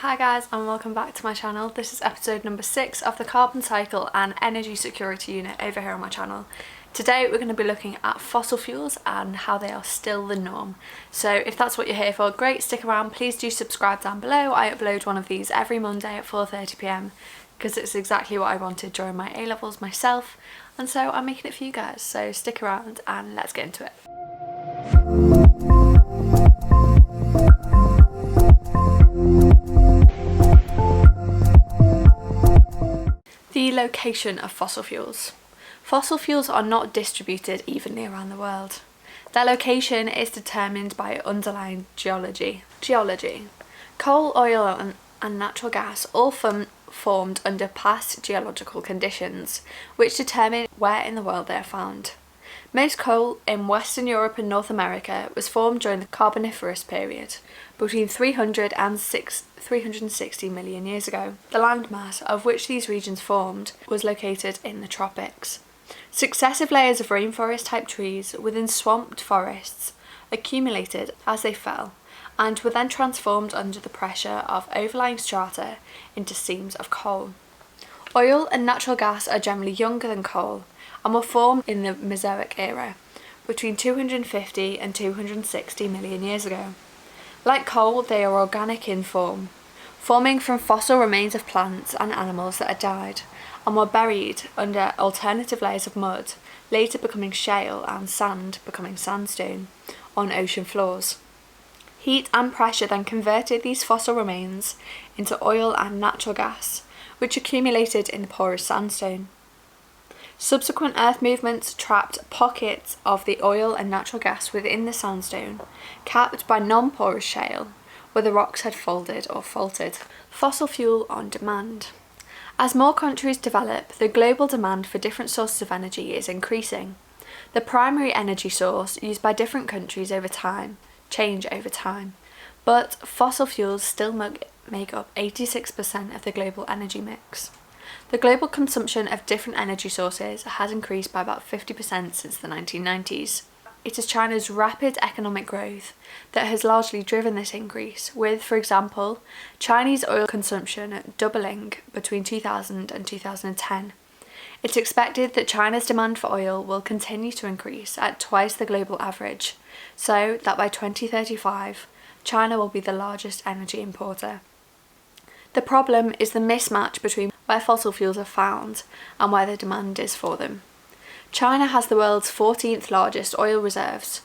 Hi guys and welcome back to my channel. This is episode number 6 of the Carbon Cycle and Energy Security Unit over here on my channel. Today we're going to be looking at fossil fuels and how they are still the norm. So if that's what you're here for, great, stick around. Please do subscribe down below. I upload one of these every Monday at 4:30 p.m. because it's exactly what I wanted during my A-levels myself, and so I'm making it for you guys. So stick around and let's get into it. The location of fossil fuels. Fossil fuels are not distributed evenly around the world. Their location is determined by underlying geology. Coal, oil and natural gas all formed under past geological conditions, which determine where in the world they are found. Most coal in Western Europe and North America was formed during the Carboniferous period, between 300 and 360 million years ago. The landmass of which these regions formed was located in the tropics. Successive layers of rainforest-type trees within swamped forests accumulated as they fell, and were then transformed under the pressure of overlying strata into seams of coal. Oil and natural gas are generally younger than coal, and were formed in the Mesozoic era, between 250 and 260 million years ago. Like coal, they are organic in form, forming from fossil remains of plants and animals that had died, and were buried under alternative layers of mud, later becoming shale, and sand becoming sandstone, on ocean floors. Heat and pressure then converted these fossil remains into oil and natural gas, which accumulated in the porous sandstone. Subsequent earth movements trapped pockets of the oil and natural gas within the sandstone, capped by non-porous shale, where the rocks had folded or faulted. Fossil fuel on demand. As more countries develop, the global demand for different sources of energy is increasing. The primary energy source used by different countries change over time, but fossil fuels still make up 86% of the global energy mix. The global consumption of different energy sources has increased by about 50% since the 1990s. It is China's rapid economic growth that has largely driven this increase, with, for example, Chinese oil consumption doubling between 2000 and 2010. It's expected that China's demand for oil will continue to increase at twice the global average, so that by 2035, China will be the largest energy importer. The problem is the mismatch between where fossil fuels are found and where the demand is for them. China has the world's 14th largest oil reserves.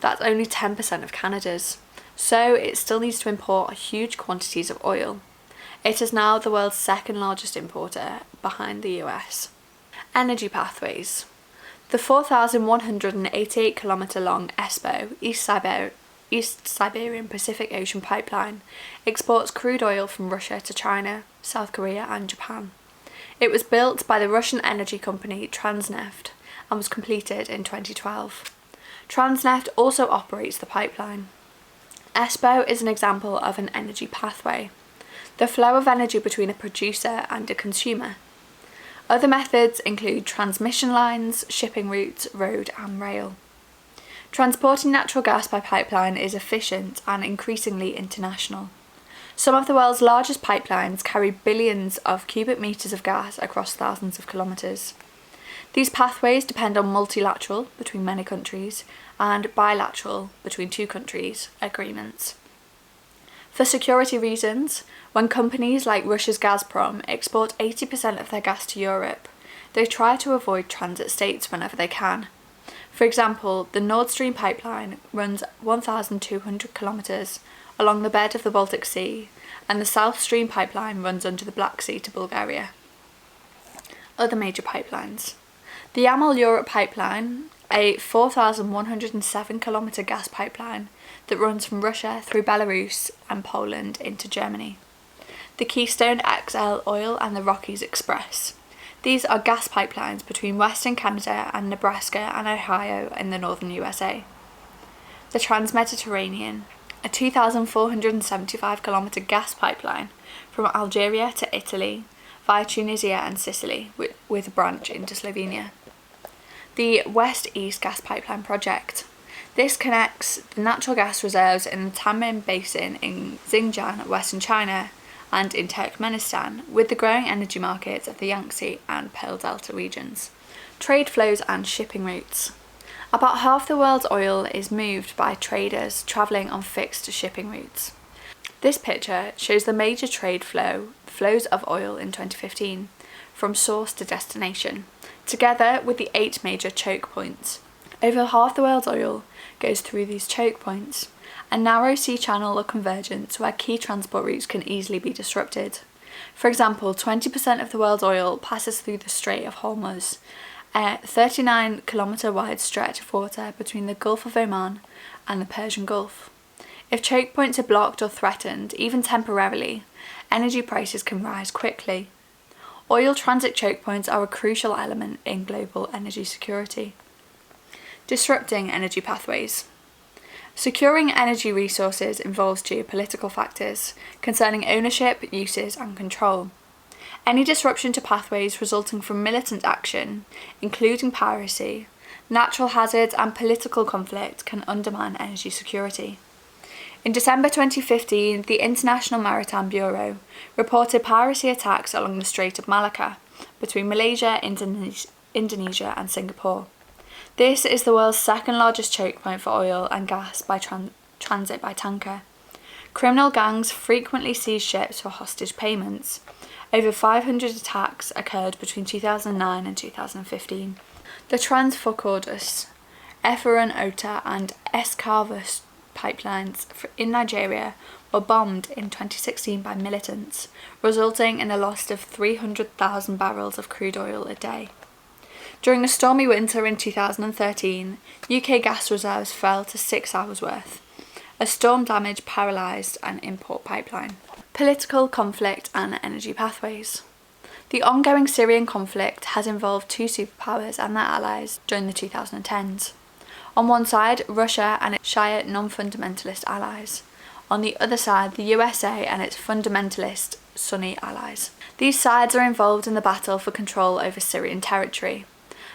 That's only 10% of Canada's, so it still needs to import huge quantities of oil. It is now the world's second largest importer, behind the US. Energy pathways. The 4,188 kilometre long ESPO, East Siberian Pacific Ocean Pipeline, exports crude oil from Russia to China, South Korea and Japan. It was built by the Russian energy company Transneft and was completed in 2012. Transneft also operates the pipeline. ESPO is an example of an energy pathway, the flow of energy between a producer and a consumer. Other methods include transmission lines, shipping routes, road and rail. Transporting natural gas by pipeline is efficient and increasingly international. Some of the world's largest pipelines carry billions of cubic metres of gas across thousands of kilometres. These pathways depend on multilateral, between many countries, and bilateral, between two countries, agreements. For security reasons, when companies like Russia's Gazprom export 80% of their gas to Europe, they try to avoid transit states whenever they can. For example, the Nord Stream pipeline runs 1,200 kilometres along the bed of the Baltic Sea, and the South Stream pipeline runs under the Black Sea to Bulgaria. Other major pipelines. The Yamal-Europe pipeline, a 4,107 kilometre gas pipeline that runs from Russia through Belarus and Poland into Germany. The Keystone XL Oil and the Rockies Express. These are gas pipelines between Western Canada and Nebraska and Ohio in the northern USA. The Trans-Mediterranean, a 2,475 kilometre gas pipeline from Algeria to Italy via Tunisia and Sicily, with a branch into Slovenia. The West-East Gas Pipeline Project. This connects the natural gas reserves in the Tamin Basin in Xinjiang, Western China, and in Turkmenistan, with the growing energy markets of the Yangtze and Pearl Delta regions. Trade flows and shipping routes. About half the world's oil is moved by traders travelling on fixed shipping routes. This picture shows the major trade flows of oil in 2015, from source to destination, together with the 8 major choke points. Over half the world's oil goes through these choke points, a narrow sea channel or convergence where key transport routes can easily be disrupted. For example, 20% of the world's oil passes through the Strait of Hormuz, a 39-kilometre wide stretch of water between the Gulf of Oman and the Persian Gulf. If choke points are blocked or threatened, even temporarily, energy prices can rise quickly. Oil transit choke points are a crucial element in global energy security. Disrupting energy pathways. Securing energy resources involves geopolitical factors concerning ownership, uses and control. Any disruption to pathways resulting from militant action, including piracy, natural hazards and political conflict, can undermine energy security. In December 2015, the International Maritime Bureau reported piracy attacks along the Strait of Malacca between Malaysia, Indonesia and Singapore. This is the world's second largest choke point for oil and gas by transit by tanker. Criminal gangs frequently seize ships for hostage payments. Over 500 attacks occurred between 2009 and 2015. The Trans-Forcados, Efferon Ota and Escravos pipelines in Nigeria were bombed in 2016 by militants, resulting in a loss of 300,000 barrels of crude oil a day. During a stormy winter in 2013, UK gas reserves fell to 6 hours worth. A storm damage paralysed an import pipeline. Political conflict and energy pathways. The ongoing Syrian conflict has involved 2 superpowers and their allies during the 2010s. On one side, Russia and its Shia non-fundamentalist allies. On the other side, the USA and its fundamentalist Sunni allies. These sides are involved in the battle for control over Syrian territory.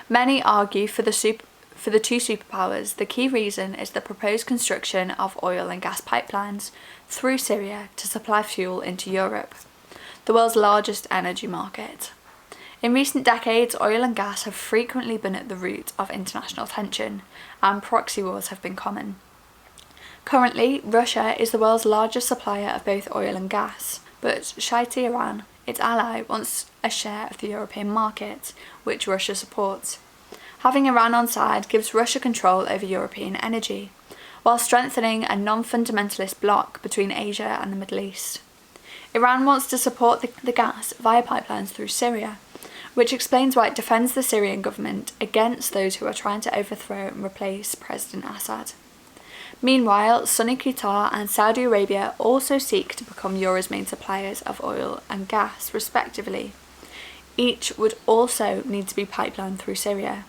Many argue for the 2 superpowers. The key reason is the proposed construction of oil and gas pipelines through Syria to supply fuel into Europe, the world's largest energy market. In recent decades, oil and gas have frequently been at the root of international tension, and proxy wars have been common. Currently, Russia is the world's largest supplier of both oil and gas, but Shiite Iran, its ally, wants a share of the European market, which Russia supports. Having Iran on side gives Russia control over European energy, while strengthening a non-fundamentalist bloc between Asia and the Middle East. Iran wants to support the gas via pipelines through Syria, which explains why it defends the Syrian government against those who are trying to overthrow and replace President Assad. Meanwhile, Sunni Qatar and Saudi Arabia also seek to become Europe's main suppliers of oil and gas, respectively. Each would also need to be pipelined through Syria.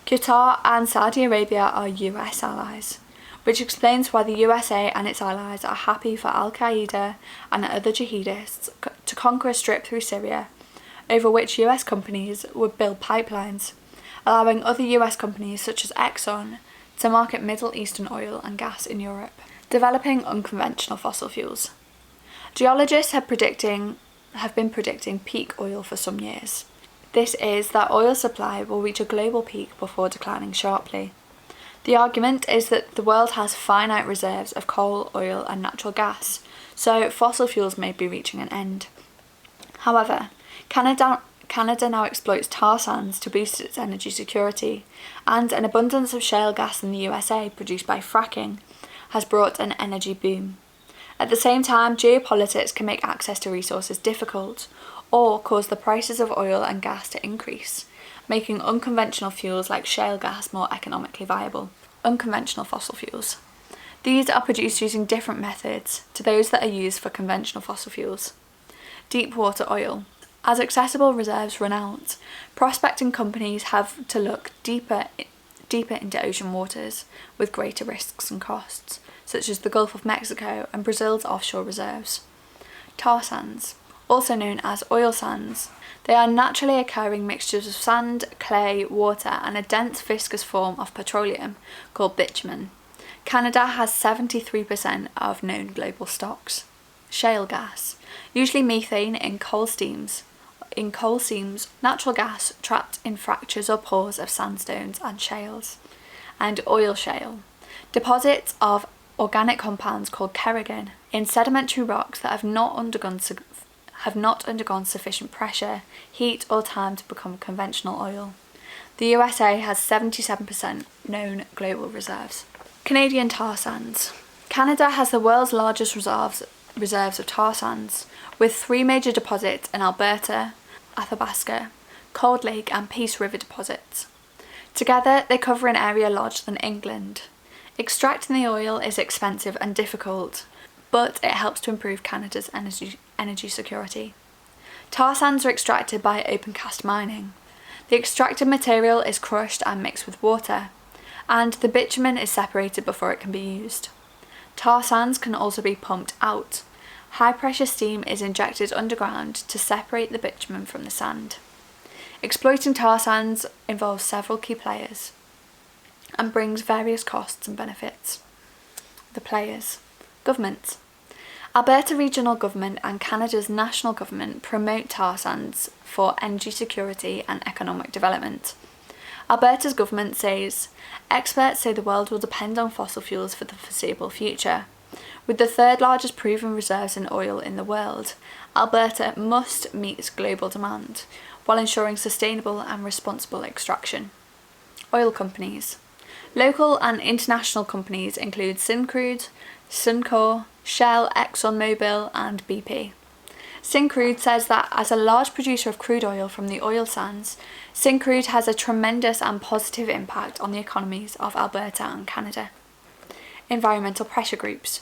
Qatar and Saudi Arabia are US allies, which explains why the USA and its allies are happy for Al-Qaeda and other jihadists to conquer a strip through Syria, over which US companies would build pipelines, allowing other US companies such as Exxon to market Middle Eastern oil and gas in Europe. Developing unconventional fossil fuels. Geologists have been predicting peak oil for some years. This is that oil supply will reach a global peak before declining sharply. The argument is that the world has finite reserves of coal, oil and natural gas, so fossil fuels may be reaching an end. However, Canada now exploits tar sands to boost its energy security, and an abundance of shale gas in the USA produced by fracking has brought an energy boom. At the same time, geopolitics can make access to resources difficult, or cause the prices of oil and gas to increase, making unconventional fuels like shale gas more economically viable. Unconventional fossil fuels. These are produced using different methods to those that are used for conventional fossil fuels. Deep water oil. As accessible reserves run out, prospecting companies have to look deeper into ocean waters with greater risks and costs, such as the Gulf of Mexico and Brazil's offshore reserves. Tar sands, also known as oil sands. They are naturally occurring mixtures of sand, clay, water and a dense viscous form of petroleum called bitumen. Canada has 73% of known global stocks. Shale gas, usually methane in coal seams. In coal seams, natural gas trapped in fractures or pores of sandstones and shales. And oil shale, deposits of organic compounds called kerogen in sedimentary rocks that have not undergone sufficient pressure, heat or time to become conventional oil. The USA has 77% known global reserves. Canadian tar sands. Canada has the world's largest reserves of tar sands, with 3 major deposits in Alberta, Athabasca, Cold Lake and Peace River deposits. Together they cover an area larger than England. Extracting the oil is expensive and difficult, but it helps to improve Canada's energy security. Tar sands are extracted by open cast mining. The extracted material is crushed and mixed with water, and the bitumen is separated before it can be used. Tar sands can also be pumped out. High pressure steam is injected underground to separate the bitumen from the sand. Exploiting tar sands involves several key players and brings various costs and benefits. The players. Government. Alberta Regional Government and Canada's National Government promote tar sands for energy security and economic development. Alberta's government says, experts say the world will depend on fossil fuels for the foreseeable future. With the 3rd largest proven reserves in oil in the world, Alberta must meet global demand while ensuring sustainable and responsible extraction. Oil companies. Local and international companies include Syncrude, Suncor, Shell, ExxonMobil and BP. Syncrude says that as a large producer of crude oil from the oil sands, Syncrude has a tremendous and positive impact on the economies of Alberta and Canada. Environmental pressure groups.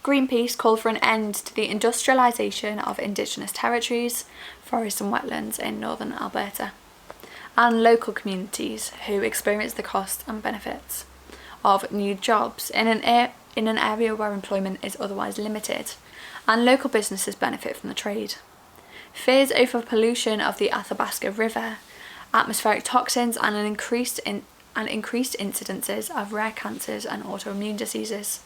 Greenpeace called for an end to the industrialisation of Indigenous territories, forests and wetlands in northern Alberta, and local communities who experience the costs and benefits of new jobs in an area where employment is otherwise limited, and local businesses benefit from the trade. Fears over pollution of the Athabasca River, atmospheric toxins and increased incidences of rare cancers and autoimmune diseases.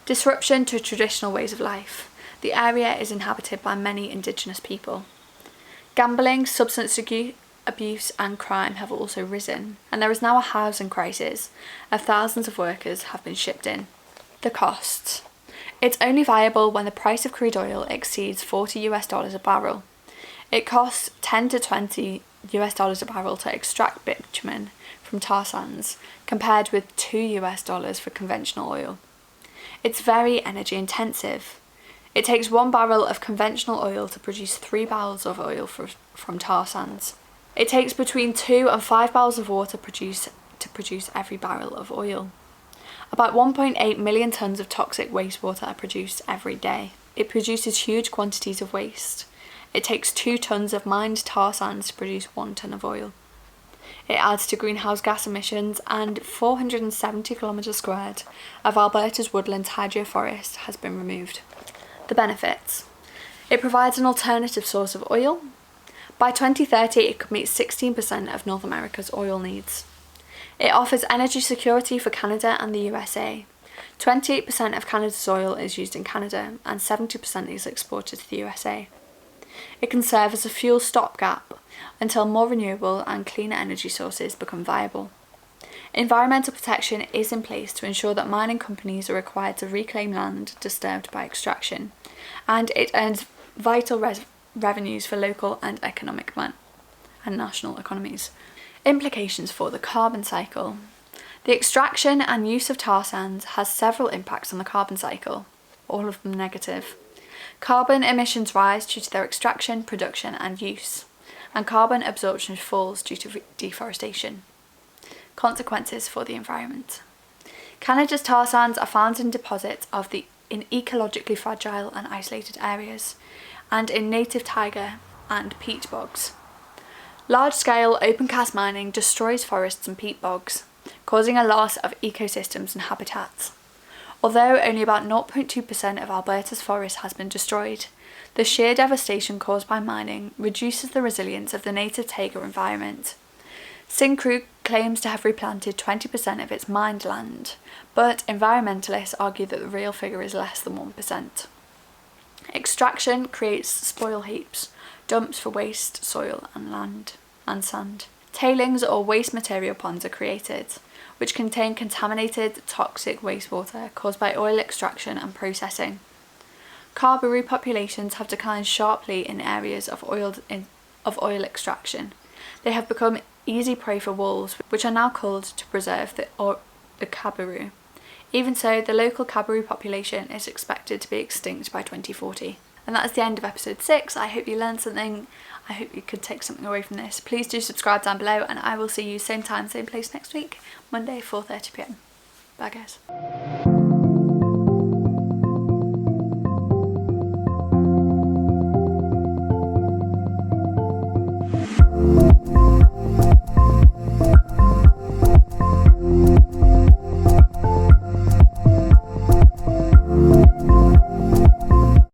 Disruption to traditional ways of life. The area is inhabited by many Indigenous people. Gambling, substance abuse and crime have also risen, and there is now a housing crisis as thousands of workers have been shipped in. The costs. It's only viable when the price of crude oil exceeds $40 a barrel. It costs $10 to $20 a barrel to extract bitumen from tar sands, compared with $2 for conventional oil. It's very energy intensive. It takes 1 barrel of conventional oil to produce 3 barrels of oil from tar sands. It takes between 2 and 5 barrels of water to produce every barrel of oil. About 1.8 million tonnes of toxic wastewater are produced every day. It produces huge quantities of waste. It takes 2 tonnes of mined tar sands to produce 1 tonne of oil. It adds to greenhouse gas emissions, and 470 kilometres squared of Alberta's woodland hydro forest has been removed. The benefits. It provides an alternative source of oil. By 2030 it could meet 16% of North America's oil needs. It offers energy security for Canada and the USA. 28% of Canada's oil is used in Canada and 70% is exported to the USA. It can serve as a fuel stopgap until more renewable and cleaner energy sources become viable. Environmental protection is in place to ensure that mining companies are required to reclaim land disturbed by extraction, and it earns vital revenues for local and national economies. Implications for the carbon cycle. The extraction and use of tar sands has several impacts on the carbon cycle, all of them negative. Carbon emissions rise due to their extraction, production and use, and carbon absorption falls due to deforestation. Consequences for the environment. Canada's tar sands are found in deposits in ecologically fragile and isolated areas, and in native taiga and peat bogs. Large-scale open-cast mining destroys forests and peat bogs, causing a loss of ecosystems and habitats. Although only about 0.2% of Alberta's forest has been destroyed, the sheer devastation caused by mining reduces the resilience of the native taiga environment. Syncrude claims to have replanted 20% of its mined land, but environmentalists argue that the real figure is less than 1%. Extraction creates spoil heaps, dumps for waste soil and sand. Tailings or waste material ponds are created, which contain contaminated toxic wastewater caused by oil extraction and processing. Carboree populations have declined sharply in areas of oil extraction. They have become easy prey for wolves, which are now culled to preserve the carboree. Even so, the local carboree population is expected to be extinct by 2040. And that is the end of episode 6. I hope you learned something. I hope you could take something away from this. Please do subscribe down below, and I will see you same time, same place next week, Monday, 4:30 p.m. Bye guys.